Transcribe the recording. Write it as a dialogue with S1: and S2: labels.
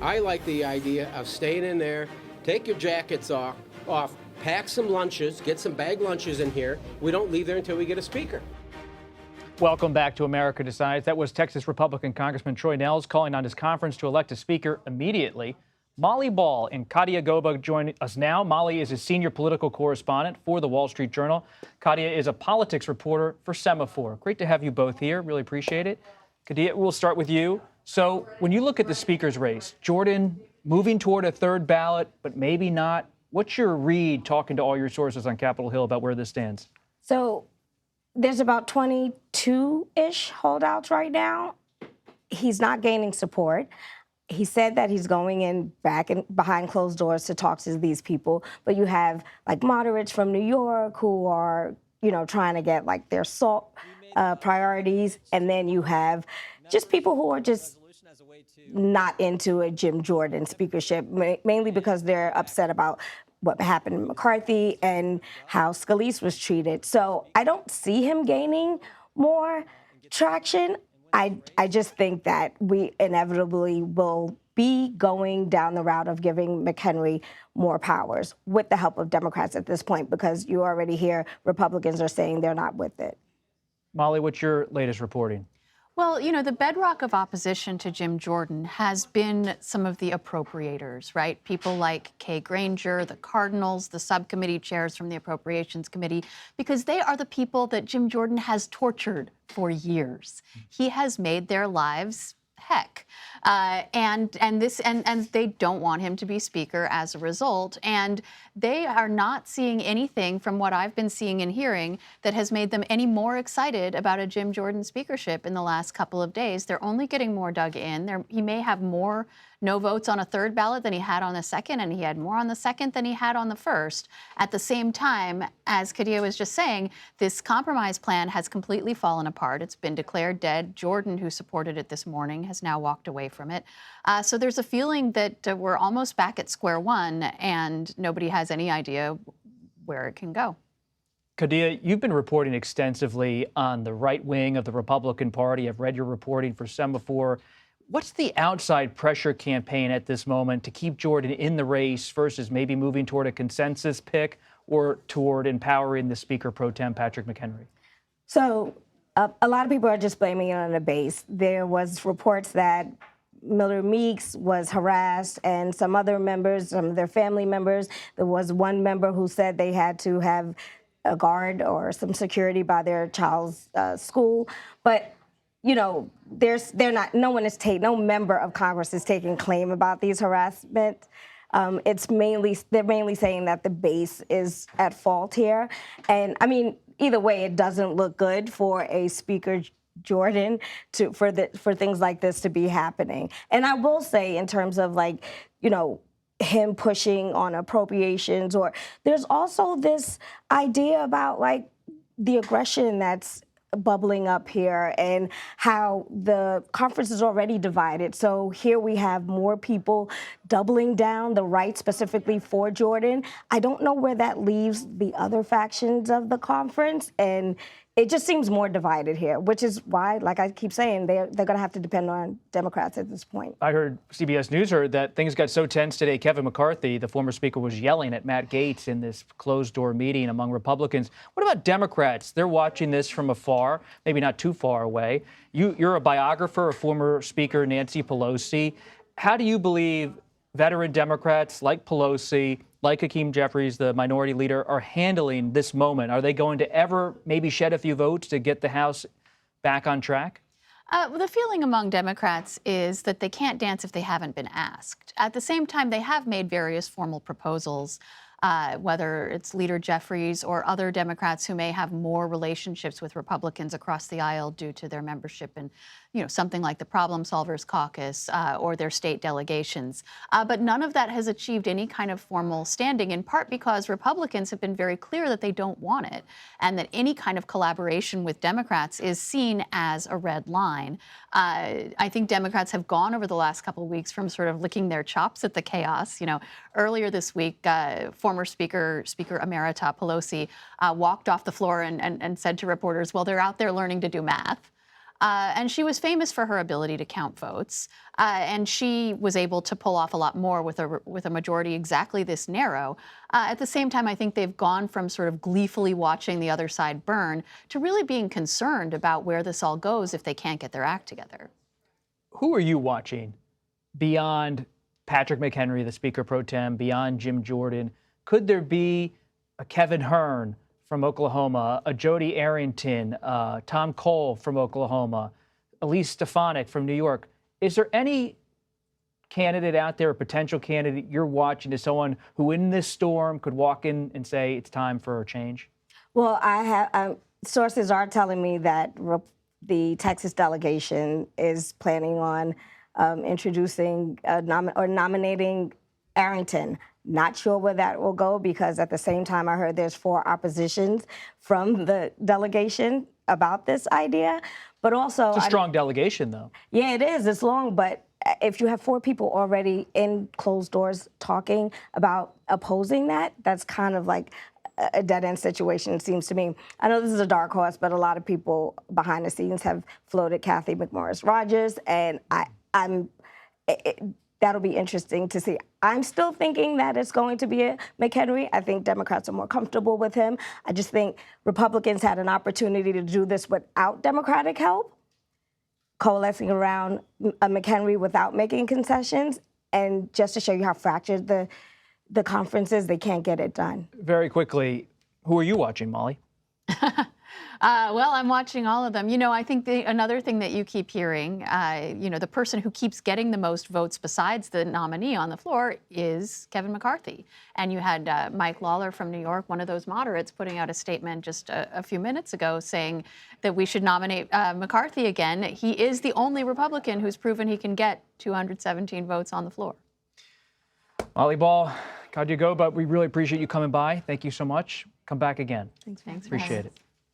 S1: I like the idea of staying in there, take your jackets off, pack some lunches, get some bag lunches in here. We don't leave there until we get a speaker.
S2: Welcome back to America Decides. That was Texas Republican Congressman Troy Nehls calling on his conference to elect a speaker immediately. Molly Ball and Kadia Goba join us now. Molly is a senior political correspondent for the Wall Street Journal. Kadia is a politics reporter for Semafor. Great to have you both here. Really appreciate it. Kadia, we'll start with you. So when you look at the speaker's race, Jordan moving toward a third ballot, but maybe not. What's your read, talking to all your sources on Capitol Hill, about where this stands?
S3: So there's about 22-ish holdouts right now. He's not gaining support. He said that he's going in back and behind closed doors to talk to these people. But you have like moderates from New York who are, trying to get like their SALT priorities. And then you have just people who are just not into a Jim Jordan speakership, mainly because they're upset about what happened to McCarthy and how Scalise was treated. So I don't see him gaining more traction. I just think that we inevitably will be going down the route of giving McHenry more powers with the help of Democrats at this point, because you already hear Republicans are saying they're not with it.
S2: Molly, what's your latest reporting?
S4: Well, the bedrock of opposition to Jim Jordan has been some of the appropriators, right? People like Kay Granger, the Cardinals, the subcommittee chairs from the Appropriations Committee, because they are the people that Jim Jordan has tortured for years. He has made their lives heck. And they don't want him to be speaker as a result. And they are not seeing anything from what I've been seeing and hearing that has made them any more excited about a Jim Jordan speakership in the last couple of days. They're only getting more dug in. He may have more no votes on a third ballot than he had on the second, and he had more on the second than he had on the first. At the same time, as Kadia was just saying, this compromise plan has completely fallen apart. It's been declared dead. Jordan, who supported it this morning, has now walked away from it. So there's a feeling that we're almost back at square one, and nobody has any idea where it can go.
S2: Kadia, you've been reporting extensively on the right wing of the Republican Party. I've read your reporting for Semafor. What's the outside pressure campaign at this moment to keep Jordan in the race versus maybe moving toward a consensus pick or toward empowering the Speaker pro tem, Patrick McHenry?
S3: So a lot of people are just blaming it on the base. There was reports that Miller Meeks was harassed, and some other members, some of their family members. There was one member who said they had to have a guard or some security by their child's school. But no member of Congress is taking claim about these harassment. They're mainly saying that the base is at fault here. And I mean, either way, it doesn't look good for a Speaker Jordan for things like this to be happening. And I will say, in terms of him pushing on appropriations, or there's also this idea about the aggression that's bubbling up here and how the conference is already divided. So here we have more people doubling down the right specifically for Jordan. I don't know where that leaves the other factions of the conference, and it just seems more divided here, which is why, like I keep saying, they're going to have to depend on Democrats at this point.
S2: I heard CBS News heard that things got so tense today. Kevin McCarthy, the former speaker, was yelling at Matt Gaetz in this closed-door meeting among Republicans. What about Democrats? They're watching this from afar, maybe not too far away. You're a biographer of former Speaker Nancy Pelosi. How do you believe veteran Democrats like Pelosi, like Hakeem Jeffries, the minority leader, are handling this moment? Are they going to ever maybe shed a few votes to get the House back on track?
S4: The feeling among Democrats is that they can't dance if they haven't been asked. At the same time, they have made various formal proposals, whether it's Leader Jeffries or other Democrats who may have more relationships with Republicans across the aisle due to their membership in, something like the Problem Solvers Caucus or their state delegations. But none of that has achieved any kind of formal standing, in part because Republicans have been very clear that they don't want it, and that any kind of collaboration with Democrats is seen as a red line. I think Democrats have gone over the last couple of weeks from sort of licking their chops at the chaos. Earlier this week, former Speaker Emerita Pelosi walked off the floor and said to reporters, well, they're out there learning to do math. And she was famous for her ability to count votes. And she was able to pull off a lot more with a majority exactly this narrow. At the same time, I think they've gone from sort of gleefully watching the other side burn to really being concerned about where this all goes if they can't get their act together.
S2: Who are you watching beyond Patrick McHenry, the Speaker Pro Tem, beyond Jim Jordan? Could there be a Kevin Hearn from Oklahoma, a Jody Arrington, Tom Cole from Oklahoma, Elise Stefanik from New York? Is there any candidate out there, a potential candidate you're watching as someone who in this storm could walk in and say it's time for a change?
S3: Well, I have sources are telling me that the Texas delegation is planning on introducing or nominating Arrington. Not sure where that will go, because at the same time I heard there's 4 oppositions from the delegation about this idea. But also,
S2: it's a strong delegation, though.
S3: Yeah, it is. It's long, but if you have 4 people already in closed doors talking about opposing that, that's kind of like a dead-end situation, it seems to me. I know this is a dark horse, but a lot of people behind the scenes have floated Kathy McMorris Rodgers, and that'll be interesting to see. I'm still thinking that it's going to be a McHenry. I think Democrats are more comfortable with him. I just think Republicans had an opportunity to do this without Democratic help, coalescing around a McHenry without making concessions, and just to show you how fractured the conference is, they can't get it done.
S2: Very quickly, who are you watching, Molly?
S4: Well, I'm watching all of them. You know, I think another thing that you keep hearing, the person who keeps getting the most votes besides the nominee on the floor is Kevin McCarthy. And you had Mike Lawler from New York, one of those moderates, putting out a statement just a few minutes ago saying that we should nominate McCarthy again. He is the only Republican who's proven he can get 217 votes on the floor.
S2: Molly Ball, Kadia Goba, we really appreciate you coming by. Thank you so much. Come back again.
S4: Thanks.
S2: Appreciate it.